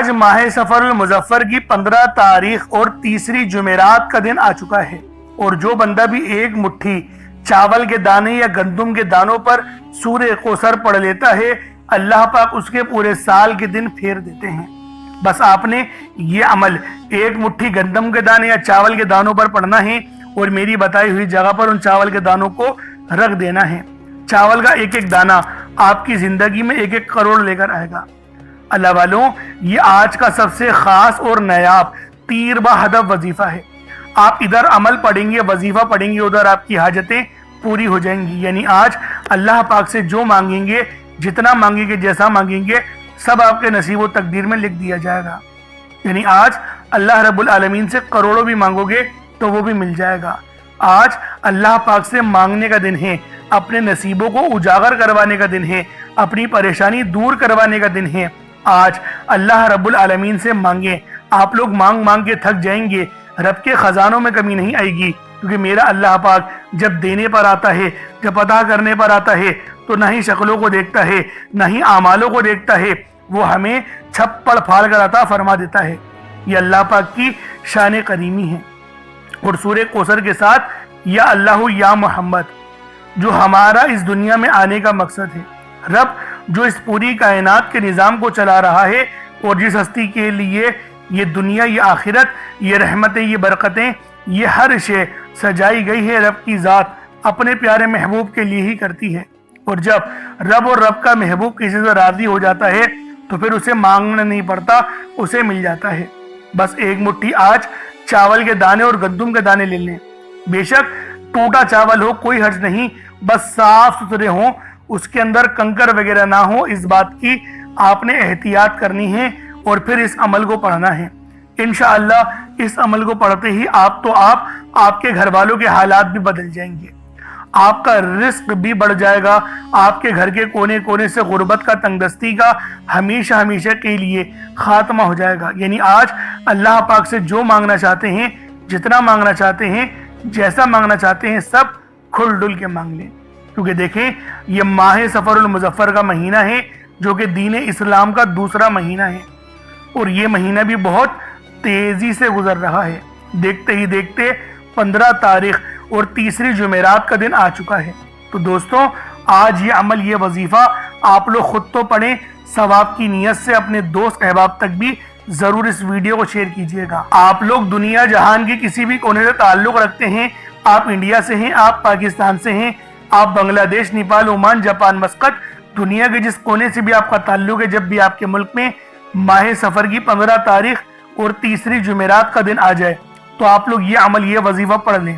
آج ماہ سفر المظفر کی 15 تاریخ اور تیسری جمعرات کا دن آ چکا ہے، اور جو بندہ بھی ایک مٹھی چاول کے دانے یا گندم کے دانوں پر سورہ کوثر پڑھ لیتا ہے، اللہ پاک اس کے پورے سال کے دن پھیر دیتے ہیں۔ بس آپ نے یہ عمل ایک مٹھی گندم کے دانے یا چاول کے دانوں پر پڑھنا ہے، اور میری بتائی ہوئی جگہ پر ان چاول کے دانوں کو رکھ دینا ہے۔ چاول کا ایک ایک دانہ آپ کی زندگی میں 1-1 کروڑ لے کر آئے گا۔ اللہ والوں، یہ آج کا سب سے خاص اور نایاب تیر با ہدف وظیفہ ہے۔ آپ ادھر عمل پڑھیں گے، وظیفہ پڑھیں گے، ادھر آپ کی حاجتیں پوری ہو جائیں گی۔ یعنی آج اللہ پاک سے جو مانگیں گے، جتنا مانگیں گے، جیسا مانگیں گے، سب آپ کے نصیب و تقدیر میں لکھ دیا جائے گا۔ یعنی آج اللہ رب العالمین سے کروڑوں بھی مانگو گے تو وہ بھی مل جائے گا۔ آج اللہ پاک سے مانگنے کا دن ہے، اپنے نصیبوں کو اجاگر کروانے کا دن ہے، اپنی پریشانی دور کروانے کا دن ہے۔ آج اللہ رب العالمین سے مانگیں۔ آپ لوگ مانگ مانگ کے تھک جائیں گے، رب کے خزانوں میں کمی نہیں آئے گی، کیونکہ میرا اللہ پاک جب دینے پر آتا ہے، جب عطا کرنے پر آتا ہے، تو نہ ہی شکلوں کو دیکھتا ہے، نہ ہی اعمالوں کو دیکھتا ہے، وہ ہمیں چھپڑ پھاڑ کر عطا فرما دیتا ہے۔ یہ اللہ پاک کی شان کریمی ہے۔ اور سورہ کوثر کے ساتھ یا اللہ یا محمد، جو ہمارا اس دنیا میں آنے کا مقصد ہے، رب جو اس پوری کائنات کے نظام کو چلا رہا ہے، اور جس ہستی کے لیے یہ دنیا، یہ آخرت، یہ رحمتیں، یہ برکتیں، یہ ہر شے سجائی گئی ہے، رب کی ذات اپنے پیارے محبوب کے لیے ہی کرتی ہے۔ اور جب رب اور رب کا محبوب کسی سے راضی ہو جاتا ہے تو پھر اسے مانگنا نہیں پڑتا، اسے مل جاتا ہے۔ بس ایک مٹھی آج چاول کے دانے اور گندم کے دانے لے لیں۔ بے شک ٹوٹا چاول ہو، کوئی حرج نہیں، بس صاف ستھرے ہوں، اس کے اندر کنکر وغیرہ نہ ہو، اس بات کی آپ نے احتیاط کرنی ہے، اور پھر اس عمل کو پڑھنا ہے۔ انشاءاللہ اس عمل کو پڑھتے ہی آپ کے گھر والوں کے حالات بھی بدل جائیں گے، آپ کا رزق بھی بڑھ جائے گا، آپ کے گھر کے کونے کونے سے غربت کا، تنگ دستی کا ہمیشہ ہمیشہ کے لیے خاتمہ ہو جائے گا۔ یعنی آج اللہ پاک سے جو مانگنا چاہتے ہیں، جتنا مانگنا چاہتے ہیں، جیسا مانگنا چاہتے ہیں، سب کھل ڈل کے مانگ لیں۔ کیونکہ دیکھیں، یہ ماہ سفر المظفر کا مہینہ ہے، جو کہ دین اسلام کا دوسرا مہینہ ہے، اور یہ مہینہ بھی بہت تیزی سے گزر رہا ہے۔ دیکھتے ہی دیکھتے 15 تاریخ اور تیسری جمعرات کا دن آ چکا ہے۔ تو دوستوں، آج یہ عمل، یہ وظیفہ آپ لوگ خود تو پڑھیں، ثواب کی نیت سے اپنے دوست احباب تک بھی ضرور اس ویڈیو کو شیئر کیجئے گا۔ آپ لوگ دنیا جہان کی کسی بھی کونے سے تعلق رکھتے ہیں، آپ انڈیا سے ہیں، آپ پاکستان سے ہیں، آپ بنگلہ دیش، نیپال، عمان، جاپان، مسقط، دنیا کے جس کونے سے بھی آپ کا تعلق ہے، جب بھی آپ کے ملک میں ماہ سفر کی 15 تاریخ اور تیسری جمعرات کا دن آ جائے تو آپ لوگ یہ عمل، یہ وظیفہ پڑھ لیں۔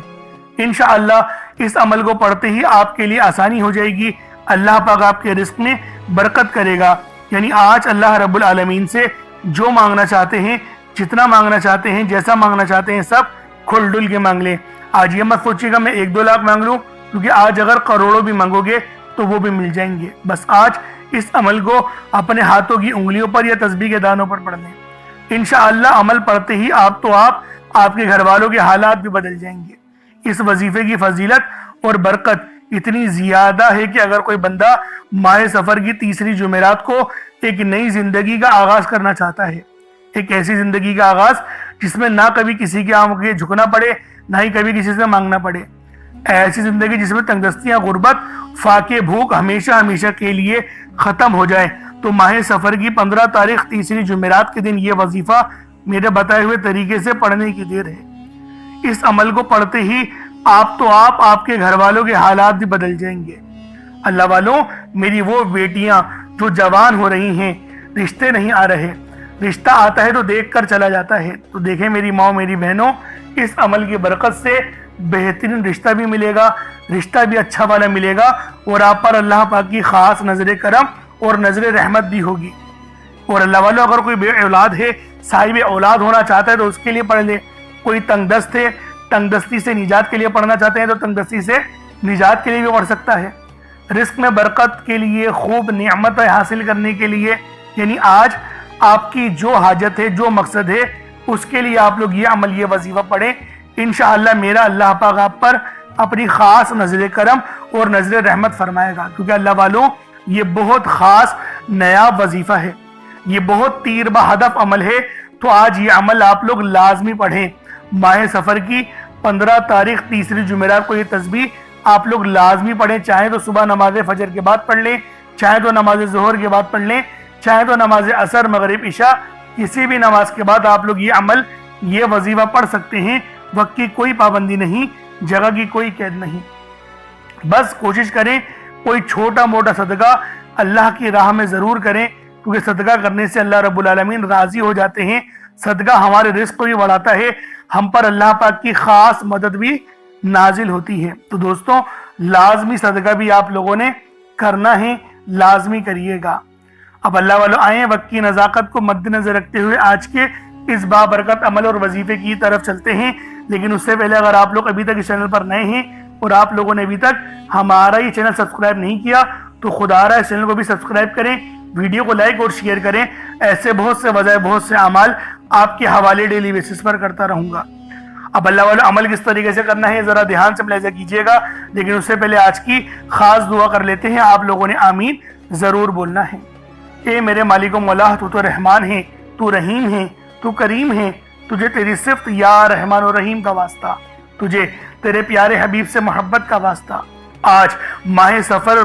انشاءاللہ اس عمل کو پڑھتے ہی آپ کے لیے آسانی ہو جائے گی، اللہ پاک آپ کے رزق میں برکت کرے گا۔ یعنی آج اللہ رب العالمین سے جو مانگنا چاہتے ہیں، جتنا مانگنا چاہتے ہیں، جیسا مانگنا چاہتے ہیں، سب کھل ڈل کے مانگ لیں۔ آج یہ مت سوچیے گا میں 1-2 لاکھ مانگ لوں، کیونکہ آج اگر کروڑوں بھی مانگو گے تو وہ بھی مل جائیں گے۔ بس آج اس عمل کو اپنے ہاتھوں کی انگلیوں پر یا تسبیح کے دانوں پر پڑھ لیں۔ انشاءاللہ عمل پڑھتے ہی آپ کے گھر والوں کے حالات بھی بدل جائیں گے۔ اس وظیفے کی فضیلت اور برکت اتنی زیادہ ہے کہ اگر کوئی بندہ ماہ سفر کی تیسری جمعرات کو ایک نئی زندگی کا آغاز کرنا چاہتا ہے، ایک ایسی زندگی کا آغاز جس میں نہ کبھی کسی کے آگے جھکنا پڑے، نہ ہی کبھی کسی سے مانگنا پڑے، ایسی زندگی جس میں تنگ دستیاں، غربت، فاقے، بھوک ہمیشہ ہمیشہ کے لیے ختم ہو جائے، تو ماہ سفر کی 15 تاریخ تیسری جمعرات کے دن یہ وظیفہ میرے بتائے ہوئے طریقے سے پڑھنے کی دیر ہے۔ اس عمل کو پڑھتے ہی آپ کے گھر والوں کے حالات بھی بدل جائیں گے۔ اللہ والوں، میری وہ بیٹیاں جو جوان ہو رہی ہیں، رشتے نہیں آ رہے، رشتہ آتا ہے تو دیکھ کر چلا جاتا ہے، تو دیکھیں میری ماں، میری بہنوں، اس عمل کی برکت سے بہترین رشتہ بھی ملے گا، رشتہ بھی اچھا والا ملے گا، اور آپ پر اللہ پاک کی خاص نظر کرم اور نظر رحمت بھی ہوگی۔ اور اللہ والوں، اگر کوئی بے اولاد ہے، صاحب اولاد ہونا چاہتا ہے تو اس کے لیے پڑھ لے۔ کوئی تنگ دست ہے، تنگ دستی سے نجات کے لیے پڑھنا چاہتے ہیں تو تنگ دستی سے نجات کے لیے بھی پڑھ سکتا ہے۔ رزق میں برکت کے لیے، خوب نعمتیں حاصل کرنے کے لیے، یعنی آج آپ کی جو حاجت ہے، جو مقصد ہے، اس کے لیے آپ لوگ یہ عمل، یہ وظیفہ پڑھیں۔ انشاءاللہ میرا اللہ پاک آپ پر اپنی خاص نظر کرم اور نظر رحمت فرمائے گا، کیونکہ اللہ والوں، یہ بہت خاص نیا وظیفہ ہے۔ یہ بہت تیر بہدف عمل ہے، تو آج یہ عمل آپ لوگ لازمی پڑھیں۔ ماہ سفر کی 15 تاریخ تیسری جمعرات کو یہ تسبیح آپ لوگ لازمی پڑھیں، چاہے تو صبح نماز فجر کے بعد پڑھ لیں، چاہے تو نماز ظہر کے بعد پڑھ لیں، چاہے تو نماز عصر مغرب عشاء کسی بھی نماز کے بعد آپ لوگ یہ عمل یہ وظیفہ پڑھ سکتے ہیں۔ وقت کی کوئی پابندی نہیں، جگہ کی کوئی قید نہیں۔ بس کوشش کریں کوئی چھوٹا موٹا صدقہ اللہ کی راہ میں ضرور کریں، کیونکہ صدقہ کرنے سے اللہ رب العالمین راضی ہو جاتے ہیں۔ صدقہ ہمارے رزق کو بھی بڑھاتا ہے، ہم پر اللہ پاک کی خاص مدد بھی نازل ہوتی ہے۔ تو دوستوں لازمی صدقہ بھی آپ لوگوں نے کرنا ہے، لازمی کریے گا۔ اب اللہ والوں آئیں وقت کی نزاکت کو مد نظر رکھتے ہوئے آج کے اس بابرکت عمل اور وظیفے کی طرف چلتے ہیں۔ لیکن اس سے پہلے اگر آپ لوگ ابھی تک اس چینل پر نئے ہیں اور آپ لوگوں نے ابھی تک ہمارا یہ چینل سبسکرائب نہیں کیا تو خدا رہا اس چینل کو بھی سبسکرائب کریں، ویڈیو کو لائک اور شیئر کریں۔ ایسے بہت سے وظائف بہت سے اعمال آپ کے حوالے ڈیلی بیسس پر کرتا رہوں گا۔ اب اللہ والا عمل کس طریقے سے کرنا ہے ذرا دھیان سے ملاحظہ کیجئے گا، لیکن اس سے پہلے آج کی خاص دعا کر لیتے ہیں۔ آپ لوگوں نے آمین ضرور بولنا ہے۔ اے میرے مالک و مولا، تو رحمان ہے، تو رحیم ہے، تو کریم ہے، تجھے تیری صفت یا رحمان و رحیم کا واسطہ، تجھے تیرے پیارے حبیب سے محبت کا واسطہ۔ آج ماہ سفر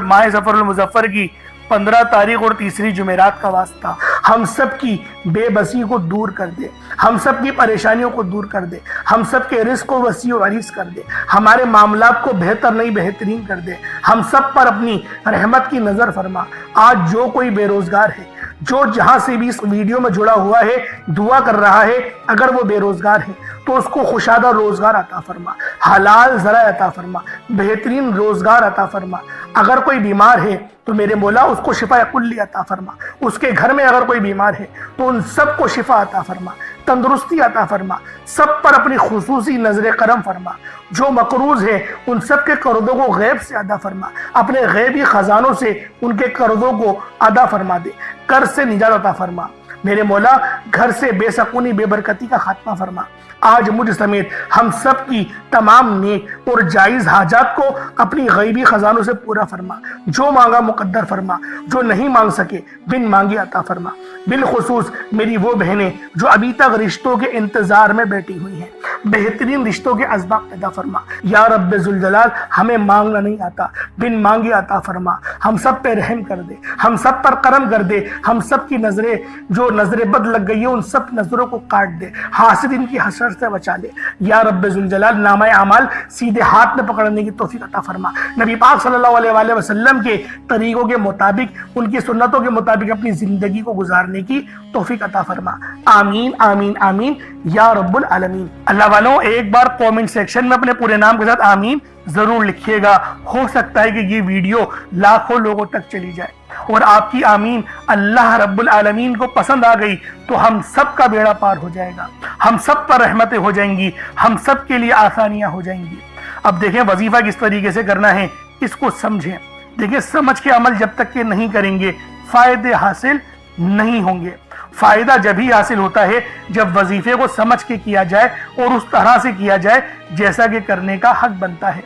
المظفر کی 15 تاریخ اور تیسری جمعرات کا واسطہ، ہم سب کی بے بسی کو دور کر دے، ہم سب کی پریشانیوں کو دور کر دے، ہم سب کے رزق کو وسیع و عریض کر دے، ہمارے معاملات کو بہتر نہیں بہترین کر دے، ہم سب پر اپنی رحمت کی نظر فرما۔ آج جو کوئی بے روزگار ہے، جو جہاں سے بھی اس ویڈیو میں جڑا ہوا ہے دعا کر رہا ہے، اگر وہ بے روزگار ہے تو اس کو خوشادہ روزگار عطا فرما، حلال ذرائع عطا فرما، بہترین روزگار عطا فرما۔ اگر کوئی بیمار ہے تو میرے مولا اس کو شفا کلی عطا فرما، اس کے گھر میں اگر کوئی بیمار ہے تو ان سب کو شفا عطا فرما، تندرستی عطا فرما، سب پر اپنی خصوصی نظر کرم فرما۔ جو مقروض ہے ان سب کے قرضوں کو غیب سے ادا فرما، اپنے غیبی خزانوں سے ان کے قرضوں کو ادا فرما دے، قرض سے نجات عطا فرما۔ میرے مولا گھر سے بے سکونی بے برکتی کا خاتمہ فرما۔ آج مجھ سمیت ہم سب کی تمام نیک اور جائز حاجات کو اپنی غیبی خزانوں سے پورا فرما، جو مانگا مقدر فرما، جو نہیں مانگ سکے بن مانگے عطا فرما۔ بالخصوص میری وہ بہنیں جو ابھی تک رشتوں کے انتظار میں بیٹھی ہوئی ہیں، بہترین رشتوں کے اسباب پیدا فرما۔ یا رب ذوالجلال ہمیں مانگنا نہیں آتا، بن مانگے عطا فرما۔ ہم سب پہ رحم کر دے، ہم سب پر کرم کر دے، ہم سب کی نظریں جو نظر بد لگ گئی ہے ان سب نظروں کو کاٹ دے، حاسد ان کی حسرت سے بچا لے۔ یا رب ذوالجلال نامہ اعمال سیدھے ہاتھ میں پکڑنے کی توفیق عطا فرما۔ نبی پاک صلی اللہ علیہ وآلہ وسلم کے طریقوں کے مطابق، ان کی سنتوں کے مطابق اپنی زندگی کو گزارنے کی توفیق عطا فرما۔ آمین آمین آمین یا رب العالمین۔ اللہ والوں ایک بار کومنٹ سیکشن میں اپنے پورے نام کے ساتھ آمین ضرور لکھیے گا، ہو سکتا ہے کہ یہ ویڈیو لاکھوں لوگوں تک چلی جائے اور آپ کی آمین اللہ رب العالمین کو پسند آ گئی تو ہم سب کا بیڑا پار ہو جائے گا، ہم سب پر رحمتیں ہو جائیں گی، ہم سب کے لیے آسانیاں ہو جائیں گی۔ اب دیکھیں وظیفہ کس طریقے سے کرنا ہے، اس کو سمجھیں۔ دیکھیں سمجھ کے عمل جب تک کہ نہیں کریں گے فائدے حاصل نہیں ہوں گے۔ فائدہ جب ہی حاصل ہوتا ہے جب وظیفے کو سمجھ کے کیا جائے اور اس طرح سے کیا جائے جیسا کہ کرنے کا حق بنتا ہے۔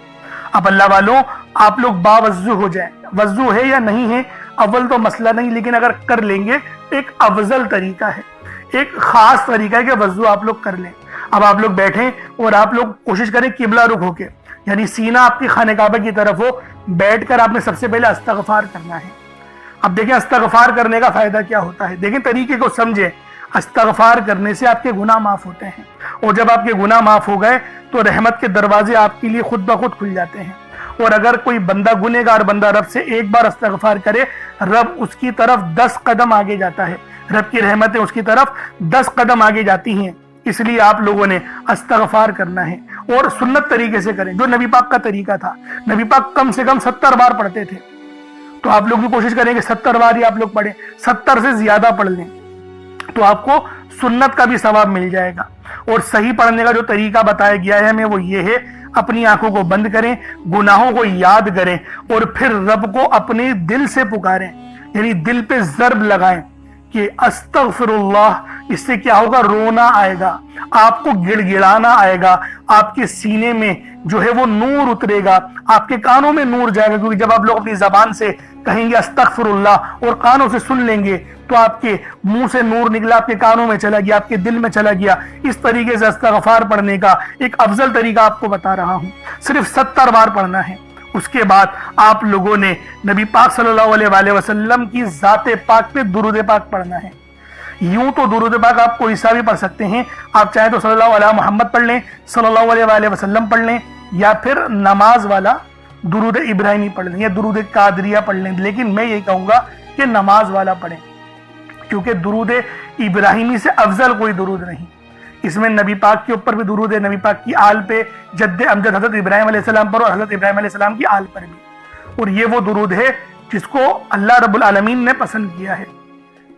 اب اللہ والوں آپ لوگ باوضو ہو جائیں، وضو ہے یا نہیں ہے اول تو مسئلہ نہیں، لیکن اگر کر لیں گے ایک افضل طریقہ ہے، ایک خاص طریقہ ہے کہ وضو آپ لوگ کر لیں۔ اب آپ لوگ بیٹھیں اور آپ لوگ کوشش کریں قبلہ رخ ہو کے، یعنی سینہ آپ کی خانہ کعبہ کی طرف ہو، بیٹھ کر آپ نے سب سے پہلے استغفار کرنا ہے۔ اب دیکھیں استغفار کرنے کا فائدہ کیا ہوتا ہے، دیکھیں طریقے کو سمجھیں۔ استغفار کرنے سے آپ کے گناہ معاف ہوتے ہیں، اور جب آپ کے گناہ معاف ہو گئے تو رحمت کے دروازے آپ کے لیے خود بخود کھل جاتے ہیں۔ اور اگر کوئی بندہ گنہگار بندہ رب سے ایک بار استغفار کرے، رب اس کی طرف 10 قدم آگے جاتا ہے، رب کی رحمتیں اس کی طرف 10 قدم آگے جاتی ہیں۔ اس لیے آپ لوگوں نے استغفار کرنا ہے اور سنت طریقے سے کریں، جو نبی پاک کا طریقہ تھا۔ نبی پاک کم سے کم 70 بار پڑھتے تھے، تو آپ لوگ بھی کوشش کریں کہ 70 بار ہی آپ لوگ پڑھیں، 70 سے زیادہ پڑھ لیں تو آپ کو سنت کا بھی ثواب مل جائے گا۔ اور صحیح پڑھنے کا جو طریقہ بتایا گیا ہے ہمیں وہ یہ ہے، اپنی آنکھوں کو بند کریں، گناہوں کو یاد کریں اور پھر رب کو اپنے دل سے پکاریں، یعنی دل پہ ضرب لگائیں کہ استغفر اللہ، اس سے کیا ہوگا؟ رونا آئے گا، آپ کو گڑ گڑانا آئے گا، آپ کے سینے میں جو ہے وہ نور اترے گا، آپ کے کانوں میں نور جائے گا، کیونکہ جب آپ لوگ اپنی زبان سے کہیں گے استغفر اللہ اور کانوں سے سن لیں گے تو آپ کے منہ سے نور نکلا، آپ کے کانوں میں چلا گیا، آپ کے دل میں چلا گیا۔ اس طریقے سے استغفار پڑھنے کا ایک افضل طریقہ آپ کو بتا رہا ہوں، صرف 70 بار پڑھنا ہے۔ اس کے بعد آپ لوگوں نے نبی پاک صلی اللہ علیہ وآلہ وسلم کی ذات پاک پہ درود پاک پڑھنا ہے۔ یوں تو درود پاک آپ کوئی سا بھی پڑھ سکتے ہیں، آپ چاہیں تو صلی اللہ علیہ محمد پڑھ لیں، صلی اللہ علیہ وآلہ وسلم پڑھ لیں، یا پھر نماز والا درود ابراہیمی پڑھ لیں یا درود قادریہ پڑھ لیں، لیکن میں یہ کہوں گا کہ نماز والا پڑھیں، کیونکہ درود ابراہیمی سے افضل کوئی درود نہیں۔ اس میں نبی پاک کے اوپر بھی درود ہے، نبی پاک کی آل پہ، جد امجد حضرت ابراہیم علیہ السلام پر اور حضرت ابراہیم علیہ السلام کی آل پر بھی، اور یہ وہ درود ہے جس کو اللہ رب العالمین نے پسند کیا ہے،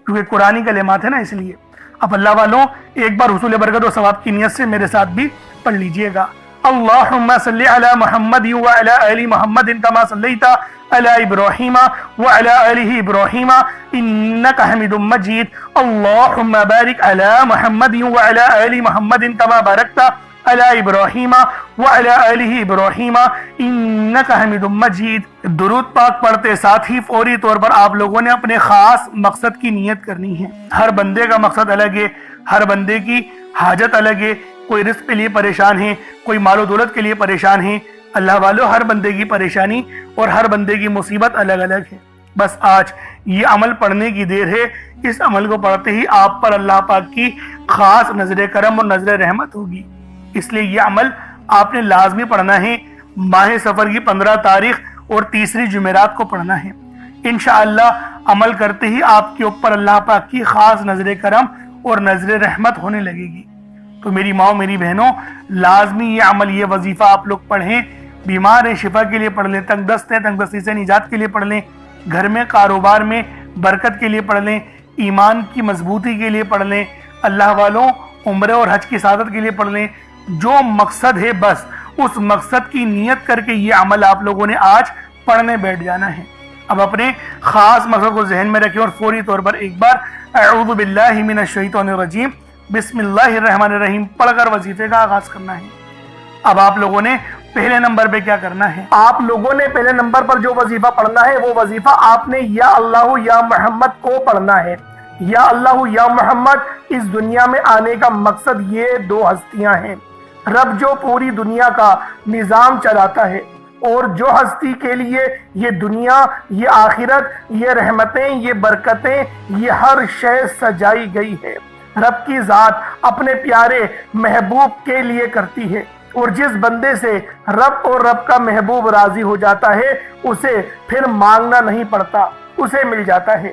کیونکہ قرآنی کلمات ہے نا، اس لیے۔ اب اللہ والوں ایک بار حصول برکت و ثواب کی نیت سے میرے ساتھ بھی پڑھ لیجئے گا۔ اللہم صلی علی محمد وعلی آل محمد کما صلیت علی ابراہیم وعلی آل ابراہیم انک حمید مجید۔ اللہم بارک علی محمد وعلی آل محمد کما بارکت علی ابراہیم وعلی آل ابراہیم انک حمید مجید۔ درود پاک پڑھتے ساتھ ہی فوری طور پر آپ لوگوں نے اپنے خاص مقصد کی نیت کرنی ہے۔ ہر بندے کا مقصد الگ ہے، ہر بندے کی حاجت الگ ہے، کوئی رزق کے لیے پریشان ہے، کوئی مال و دولت کے لیے پریشان ہے۔ اللہ والو ہر بندے کی پریشانی اور ہر بندے کی مصیبت الگ الگ ہے۔ بس آج یہ عمل پڑھنے کی دیر ہے، اس عمل کو پڑھتے ہی آپ پر اللہ پاک کی خاص نظر کرم اور نظر رحمت ہوگی، اس لیے یہ عمل آپ نے لازمی پڑھنا ہے۔ ماہ سفر کی 15 تاریخ اور تیسری جمعرات کو پڑھنا ہے۔ انشاءاللہ عمل کرتے ہی آپ کے اوپر اللہ پاک کی خاص نظر کرم اور نظر رحمت ہونے لگے گی۔ تو میری ماں میری بہنوں، لازمی یہ عمل، یہ وظیفہ آپ لوگ پڑھیں۔ بیمار ہیں شفا کے لیے پڑھ لیں، تنگ دست ہیں تنگ دستی سے نجات کے لیے پڑھ لیں، گھر میں کاروبار میں برکت کے لیے پڑھ لیں، ایمان کی مضبوطی کے لیے پڑھ لیں، اللہ والوں عمرے اور حج کی سعادت کے لیے پڑھ لیں۔ جو مقصد ہے بس اس مقصد کی نیت کر کے یہ عمل آپ لوگوں نے آج پڑھنے بیٹھ جانا ہے۔ اب اپنے خاص مقصد کو ذہن میں رکھیں اور فوری طور پر ایک بار اعوذ باللہ من الشیطان الرجیم بسم اللہ الرحمن الرحیم پڑھ کر وظیفے کا آغاز کرنا ہے۔ اب آپ لوگوں نے پہلے نمبر پہ کیا کرنا ہے؟ آپ لوگوں نے پہلے نمبر پر جو وظیفہ پڑھنا ہے وہ وظیفہ آپ نے یا اللہ یا محمد کو پڑھنا ہے۔ یا اللہ یا محمد، اس دنیا میں آنے کا مقصد یہ 2 ہستیاں ہیں، رب جو پوری دنیا کا نظام چلاتا ہے، اور جو ہستی کے لیے یہ دنیا، یہ آخرت، یہ رحمتیں، یہ برکتیں، یہ ہر شے سجائی گئی ہے، رب کی ذات اپنے پیارے محبوب کے لیے کرتی ہے، اور جس بندے سے رب اور رب کا محبوب راضی ہو جاتا ہے اسے پھر مانگنا نہیں پڑتا، اسے مل جاتا ہے۔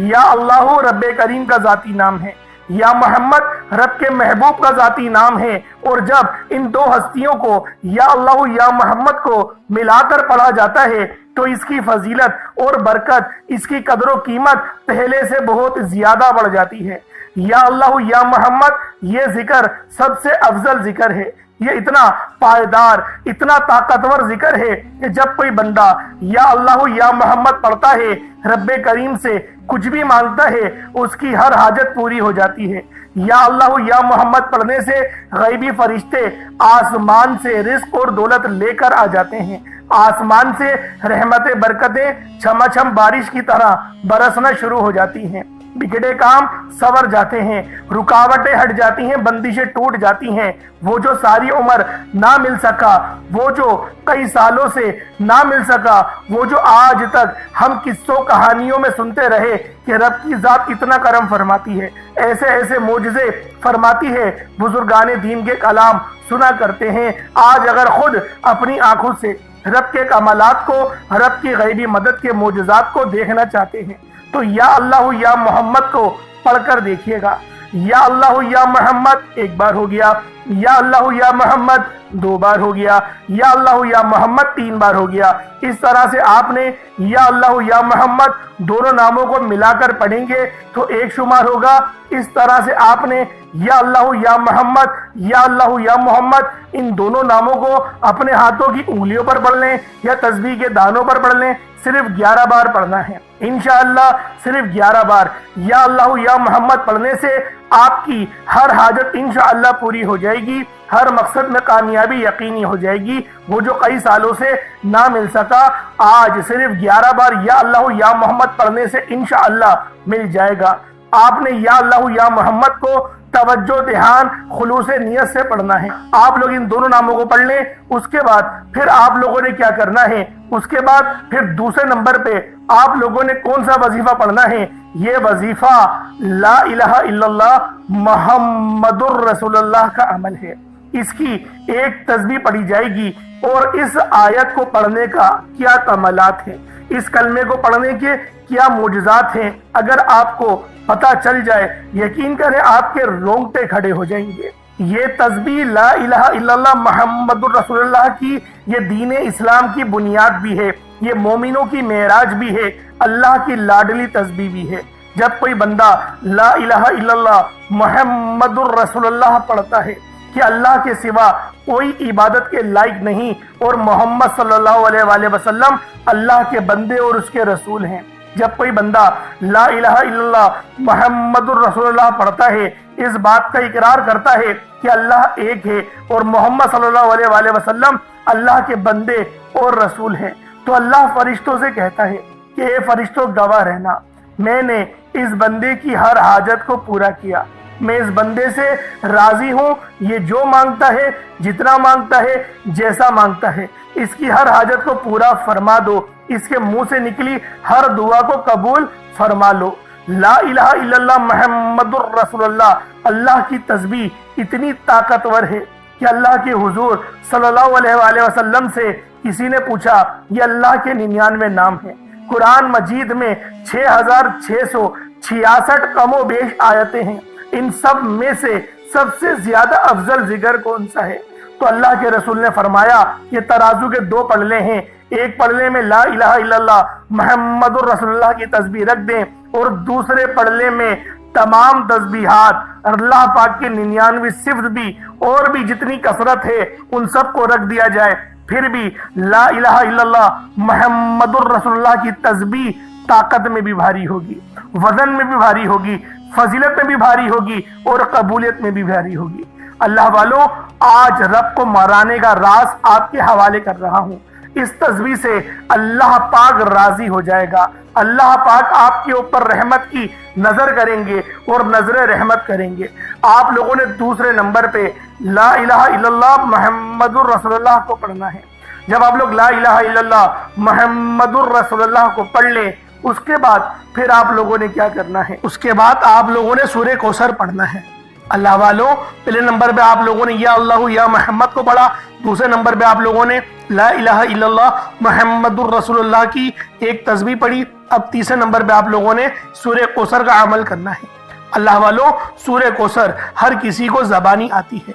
یا اللہ رب کریم کا ذاتی نام ہے، یا محمد رب کے محبوب کا ذاتی نام ہے، اور جب ان 2 ہستیوں کو یا اللہ یا محمد کو ملا کر پڑھا جاتا ہے تو اس کی فضیلت اور برکت، اس کی قدر و قیمت پہلے سے بہت زیادہ بڑھ جاتی ہے۔ یا اللہ یا محمد یہ ذکر سب سے افضل ذکر ہے، یہ اتنا پائیدار، اتنا طاقتور ذکر ہے کہ جب کوئی بندہ یا اللہ یا محمد پڑھتا ہے، رب کریم سے کچھ بھی مانگتا ہے، اس کی ہر حاجت پوری ہو جاتی ہے۔ یا اللہ یا محمد پڑھنے سے غیبی فرشتے آسمان سے رزق اور دولت لے کر آ جاتے ہیں، آسمان سے رحمتیں برکتیں چھما چھم بارش کی طرح برسنا شروع ہو جاتی ہیں، بگڑے کام سور جاتے ہیں، رکاوٹیں ہٹ جاتی ہیں، بندشیں ٹوٹ جاتی ہیں۔ وہ جو ساری عمر نہ مل سکا، وہ جو کئی سالوں سے نہ مل سکا، وہ جو آج تک ہم قصوں کہانیوں میں سنتے رہے کہ رب کی ذات اتنا کرم فرماتی ہے، ایسے ایسے معجزے فرماتی ہے، بزرگان دین کے کلام سنا کرتے ہیں، آج اگر خود اپنی آنکھوں سے رب کے کمالات کو، رب کی غیبی مدد کے معجزات کو دیکھنا چاہتے ہیں تو یا اللہ یا محمد کو پڑھ کر دیکھیے گا۔ یا اللہ یا محمد ایک بار ہو گیا، یا اللہ یا محمد 2 بار ہو گیا، یا اللہ یا محمد 3 بار ہو گیا۔ اس طرح سے آپ نے یا اللہ یا محمد دونوں ناموں کو ملا کر پڑھیں گے تو 1 شمار ہوگا۔ اس طرح سے آپ نے یا اللہ یا محمد، یا اللہ یا محمد ان دونوں ناموں کو اپنے ہاتھوں کی انگلیوں پر پڑھ لیں یا تسبیح کے دانوں پر پڑھ لیں، صرف 11 بار پڑھنا ہے انشاءاللہ، صرف 11 بار یا اللہ یا محمد پڑھنے سے آپ کی ہر حاجت انشاءاللہ پوری ہو جائے گی، ہر مقصد میں کامیابی یقینی ہو جائے گی۔ وہ جو کئی سالوں سے نہ مل سکا، آج صرف 11 بار یا اللہ یا محمد پڑھنے سے انشاءاللہ مل جائے گا۔ آپ نے یا اللہ یا محمد کو توجہ، دھیان، خلوص نیت سے پڑھنا ہے۔ آپ لوگ ان دونوں ناموں کو پڑھ لیں، اس کے بعد پھر آپ لوگوں نے کیا کرنا ہے، اس کے بعد پھر دوسرے نمبر پہ آپ لوگوں نے کون سا وظیفہ پڑھنا ہے؟ یہ وظیفہ لا الہ الا اللہ محمد الرسول اللہ کا عمل ہے۔ اس کی ایک تسبیح پڑھی جائے گی، اور اس آیت کو پڑھنے کا کیا کمالات ہیں، اس کلمے کو پڑھنے کے کیا معجزات ہیں، اگر آپ کو پتہ چل جائے، یقین کریں آپ کے رونگٹے کھڑے ہو جائیں گے۔ یہ تسبیح لا الہ الا اللہ محمد الرسول اللہ کی یہ دین اسلام کی بنیاد بھی ہے، یہ مومنوں کی معراج بھی ہے، اللہ کی لاڈلی تسبیح بھی ہے۔ جب کوئی بندہ لا الہ الا اللہ محمد الرسول اللہ پڑھتا ہے کہ اللہ کے سوا کوئی عبادت کے لائق نہیں، اور محمد صلی اللہ علیہ وآلہ وسلم اللہ کے بندے اور اس کے رسول ہیں، جب کوئی بندہ لا الہ الا اللہ محمد الرسول اللہ پڑھتا ہے، اس بات کا اقرار کرتا ہے کہ اللہ ایک ہے اور محمد صلی اللہ علیہ وآلہ وسلم اللہ کے بندے اور رسول ہیں، تو اللہ فرشتوں سے کہتا ہے کہ اے فرشتوں گواہ رہنا، میں نے اس بندے کی ہر حاجت کو پورا کیا، میں اس بندے سے راضی ہوں، یہ جو مانگتا ہے، جتنا مانگتا ہے، جیسا مانگتا ہے، اس کی ہر حاجت کو پورا فرما دو، اس کے منہ سے نکلی ہر دعا کو قبول فرما لو۔ لا الہ الا اللہ محمد الرسول اللہ، اللہ کی تسبیح اتنی طاقتور ہے کہ اللہ کے حضور صلی اللہ علیہ وآلہ وسلم سے کسی نے پوچھا، یہ اللہ کے 99 نام ہیں، قرآن مجید میں 6666 کم و بیش آیتیں ہیں، ان سب میں سے سب سے زیادہ افضل ذکر کون سا ہے؟ تو اللہ کے رسول نے فرمایا یہ ترازو کے 2 پلڑے ہیں، ایک پلڑے میں لا الہ الا اللہ محمد الرسول اللہ کی تسبیح رکھ دیں، اور دوسرے پلڑے میں تمام تسبیحات اللہ پاک کے 99 صفت بھی اور بھی جتنی کثرت ہے ان سب کو رکھ دیا جائے، پھر بھی لا الہ الا اللہ محمد الرسول اللہ کی تسبیح طاقت میں بھی بھاری ہوگی، وزن میں بھی بھاری ہوگی، فضیلت میں بھی بھاری ہوگی، اور قبولیت میں بھی بھاری ہوگی۔ اللہ والوں، آج رب کو مرانے کا راز آپ کے حوالے کر رہا ہوں۔ اس تسبیح سے اللہ پاک راضی ہو جائے گا، اللہ پاک آپ کے اوپر رحمت کی نظر کریں گے اور نظر رحمت کریں گے۔ آپ لوگوں نے دوسرے نمبر پہ لا الہ الا اللہ محمد الرسول اللہ کو پڑھنا ہے۔ جب آپ لوگ لا الہ الا اللہ محمد الرسول اللہ کو پڑھ لیں، اس کے بعد پھر آپ لوگوں نے کیا کرنا ہے؟ اس کے بعد آپ لوگوں نے سورہ کوثر پڑھنا ہے۔ اللہ والوں، پہلے نمبر پہ آپ لوگوں نے یا اللہ یا محمد کو پڑھا، دوسرے نمبر پہ آپ لوگوں نے لا الہ الا اللہ محمد الرسول اللہ کی ایک تسبیح پڑھی، اب تیسرے نمبر پہ آپ لوگوں نے سورہ کوثر کا عمل کرنا ہے۔ اللہ والوں، سورہ کوثر ہر کسی کو زبانی آتی ہے۔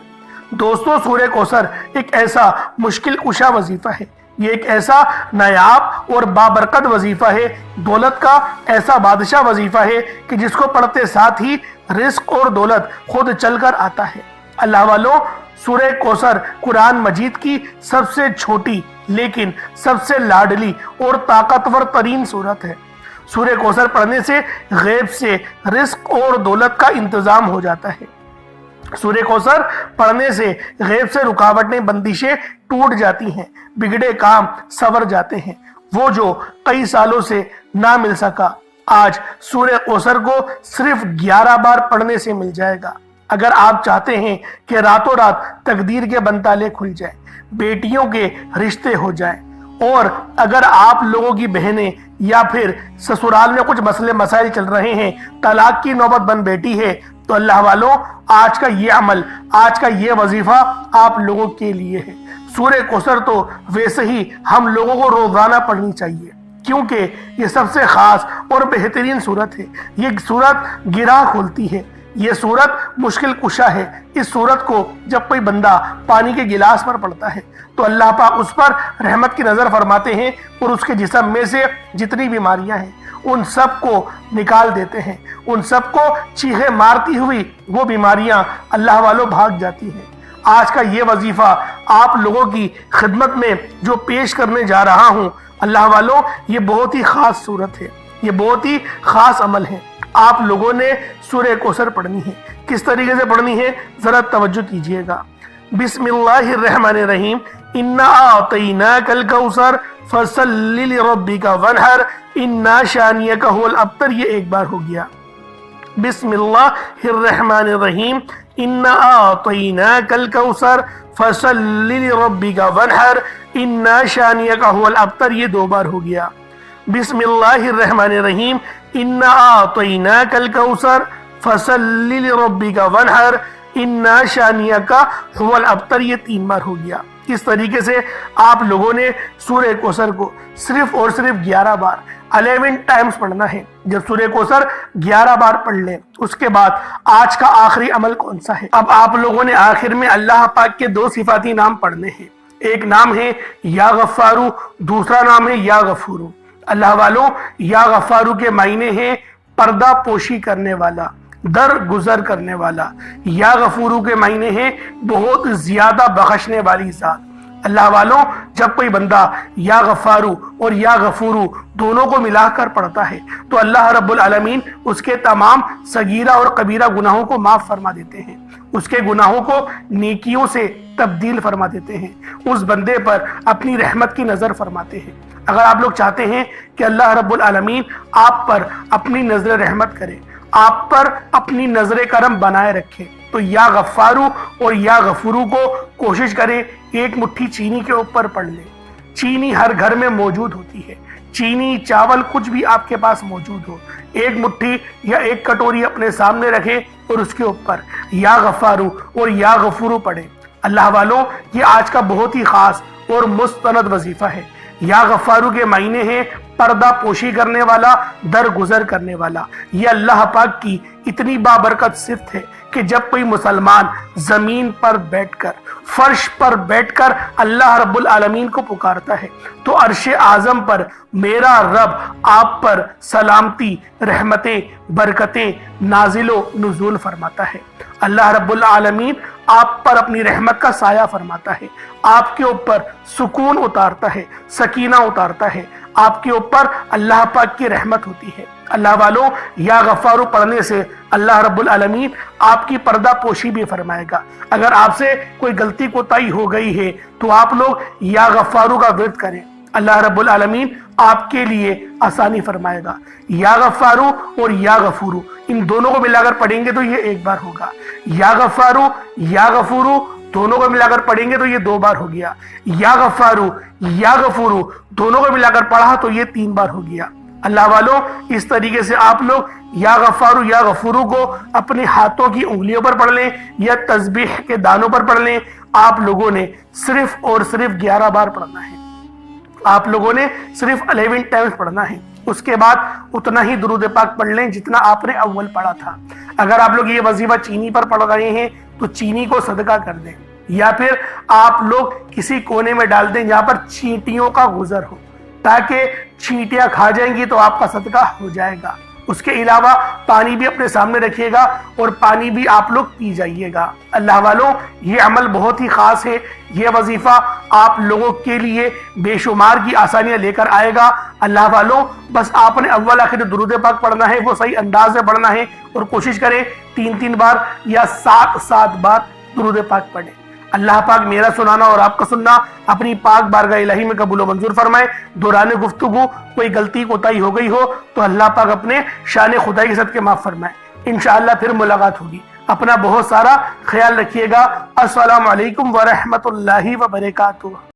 دوستو، سورہ کوثر ایک ایسا مشکل کشا وظیفہ ہے، یہ ایک ایسا نایاب اور بابرکت وظیفہ ہے، دولت کا ایسا بادشاہ وظیفہ ہے کہ جس کو پڑھتے ساتھ ہی رزق اور دولت خود چل کر آتا ہے۔ اللہ والوں، سورہ کوثر قرآن مجید کی سب سے چھوٹی لیکن سب سے لاڈلی اور طاقتور ترین سورت ہے۔ سورہ کوثر پڑھنے سے غیب سے رزق اور دولت کا انتظام ہو جاتا ہے۔ سورہ کوثر پڑھنے سے غیب سے رکاوٹیں، بندشیں ٹوٹ جاتی ہیں، بگڑے کام سنور جاتے ہیں۔ وہ جو کئی سالوں سے نہ مل سکا، آج سورہ کوثر کو صرف 11 بار پڑھنے سے مل جائے گا۔ اگر آپ چاہتے ہیں کہ راتوں رات تقدیر کے بنتالے کھل جائیں، بیٹیوں کے رشتے ہو جائیں، اور اگر آپ لوگوں کی بہنیں یا پھر سسرال میں کچھ مسئلے مسائل چل رہے ہیں، طلاق کی نوبت بن بیٹھی ہے، تو اللہ والوں، آج کا یہ عمل، آج کا یہ وظیفہ آپ لوگوں کے لیے ہے۔ سورہ کوثر تو ویسے ہی ہم لوگوں کو روزانہ پڑھنی چاہیے، کیونکہ یہ سب سے خاص اور بہترین سورت ہے۔ یہ سورت گرہ کھولتی ہے، یہ صورت مشکل کشا ہے۔ اس صورت کو جب کوئی بندہ پانی کے گلاس پر پڑتا ہے تو اللہ پاک اس پر رحمت کی نظر فرماتے ہیں اور اس کے جسم میں سے جتنی بیماریاں ہیں ان سب کو نکال دیتے ہیں، ان سب کو چیخیں مارتی ہوئی وہ بیماریاں اللہ والوں بھاگ جاتی ہیں۔ آج کا یہ وظیفہ آپ لوگوں کی خدمت میں جو پیش کرنے جا رہا ہوں اللہ والوں، یہ بہت ہی خاص صورت ہے، یہ بہت ہی خاص عمل ہے۔ آپ لوگوں نے سورہ کوثر پڑھنی ہے۔ کس طریقے سے پڑھنی ہے ذرا توجہ کیجئے گا۔ بسم اللہ الرحمن الرحیم، انا اعطیناک الکوثر فصل لربک وانحر انا شانیک هو الابتر، یہ ایک بار ہو گیا۔ بسم اللہ الرحمن الرحیم، انا اعطیناک الکوثر فصل لربک وانحر انا شانیک هو الابتر، یہ دو بار ہو گیا۔ بسم اللہ الرحمن الرحیم، انا اعطیناک الکوثر فصل لربک وانحر انا شانیک هو الابتر، یہ تین بار ہو گیا۔ اس طریقے سے آپ لوگوں نے سورہ کوثر کو صرف اور صرف 11 بار 11 ٹائمز پڑھنا ہے۔ جب سورہ کوثر 11 بار پڑھ لیں اس کے بعد آج کا آخری عمل کون سا ہے؟ اب آپ لوگوں نے آخر میں اللہ پاک کے دو صفاتی نام پڑھنے ہیں۔ ایک نام ہے یا غفارو، دوسرا نام ہے یا غفورو۔ اللہ والوں، یا غفارو کے معنی ہیں پردہ پوشی کرنے والا، درگزر کرنے والا۔ یا غفورو کے معنی ہیں بہت زیادہ بخشنے والی ذات۔ اللہ والوں، جب کوئی بندہ یا غفارو اور یا غفورو دونوں کو ملا کر پڑھتا ہے تو اللہ رب العالمین اس کے تمام صغیرہ اور کبیرہ گناہوں کو معاف فرما دیتے ہیں، اس کے گناہوں کو نیکیوں سے تبدیل فرما دیتے ہیں، اس بندے پر اپنی رحمت کی نظر فرماتے ہیں۔ اگر آپ لوگ چاہتے ہیں کہ اللہ رب العالمین آپ پر اپنی نظر رحمت کرے، آپ پر اپنی نظر کرم بنائے رکھے، تو یا غفارو اور یا غفورو کو کوشش کریں ایک مٹھی چینی کے اوپر پڑھ لیں۔ چینی ہر گھر میں موجود ہوتی ہے، چینی، چاول، کچھ بھی آپ کے پاس موجود ہو، ایک مٹھی یا ایک کٹوری اپنے سامنے رکھیں اور اس کے اوپر یا غفارو اور یا غفورو پڑھیں۔ اللہ والوں، یہ آج کا بہت ہی خاص اور مستند وظیفہ ہے۔ یا غفارو کے معنی ہیں پردہ پوشی کرنے والا، درگزر کرنے والا۔ یہ اللہ پاک کی اتنی بابرکت صفت ہے کہ جب کوئی مسلمان زمین پر بیٹھ کر، فرش پر بیٹھ کر اللہ رب العالمین کو پکارتا ہے تو عرش اعظم پر میرا رب آپ پر سلامتی، رحمتیں، برکتیں نازل و نزول فرماتا ہے۔ اللہ رب العالمین آپ پر اپنی رحمت کا سایہ فرماتا ہے، آپ کے اوپر سکون اتارتا ہے، سکینہ اتارتا ہے، آپ کے اوپر اللہ پاک کی رحمت ہوتی ہے۔ اللہ والوں، یا غفارو پڑھنے سے اللہ رب العالمین آپ کی پردہ پوشی بھی فرمائے گا۔ اگر آپ سے کوئی غلطی کوتاہی ہو گئی ہے تو آپ لوگ یا غفارو کا ورد کریں، اللہ رب العالمین آپ کے لیے آسانی فرمائے گا۔ یا غفارو اور یا غفورو ان دونوں کو ملا کر پڑھیں گے تو یہ ایک بار ہوگا۔ یا غفارو، یا غفورو دونوں کو ملا کر پڑھیں گے تو یہ دو بار ہو گیا۔ یا غفارو، یا غفورو دونوں کو ملا کر پڑھا تو یہ تین بار ہو گیا۔ اللہ والوں، اس طریقے سے آپ لوگ یا غفارو یا غفورو کو اپنے ہاتھوں کی انگلیوں پر پڑھ لیں یا تسبیح کے دانوں پر پڑھ لیں۔ آپ لوگوں نے صرف اور صرف 11 بار پڑھنا ہے، آپ لوگوں نے صرف 11 ٹائمز پڑھنا ہے۔ اس کے بعد اتنا ہی درود پاک پڑھ لیں جتنا آپ نے اول پڑھا تھا۔ اگر آپ لوگ یہ وظیفہ چینی پر پڑھ رہے ہیں تو چینی کو صدقہ کر دیں، یا پھر آپ لوگ کسی کونے میں ڈال دیں جہاں پر چینٹیوں کا گزر ہو، تاکہ چینٹیاں کھا جائیں گی تو آپ کا صدقہ ہو جائے گا۔ اس کے علاوہ پانی بھی اپنے سامنے رکھیے گا اور پانی بھی آپ لوگ پی جائیے گا۔ اللہ والوں، یہ عمل بہت ہی خاص ہے، یہ وظیفہ آپ لوگوں کے لیے بے شمار کی آسانیاں لے کر آئے گا۔ اللہ والوں، بس آپ نے اول آخر درود پاک پڑھنا ہے، وہ صحیح انداز سے پڑھنا ہے اور کوشش کریں 3 بار یا 7 بار درود پاک پڑھیں۔ اللہ پاک میرا سنانا اور آپ کا سننا اپنی پاک بارگاہ الہی میں قبول و منظور فرمائے۔ دوران گفتگو کوئی غلطی کوتاہی ہو گئی ہو تو اللہ پاک اپنے شان خدائی کے صدقے معاف فرمائے۔ انشاءاللہ پھر ملاقات ہوگی۔ اپنا بہت سارا خیال رکھیے گا۔ السلام علیکم ورحمۃ اللہ وبرکاتہ۔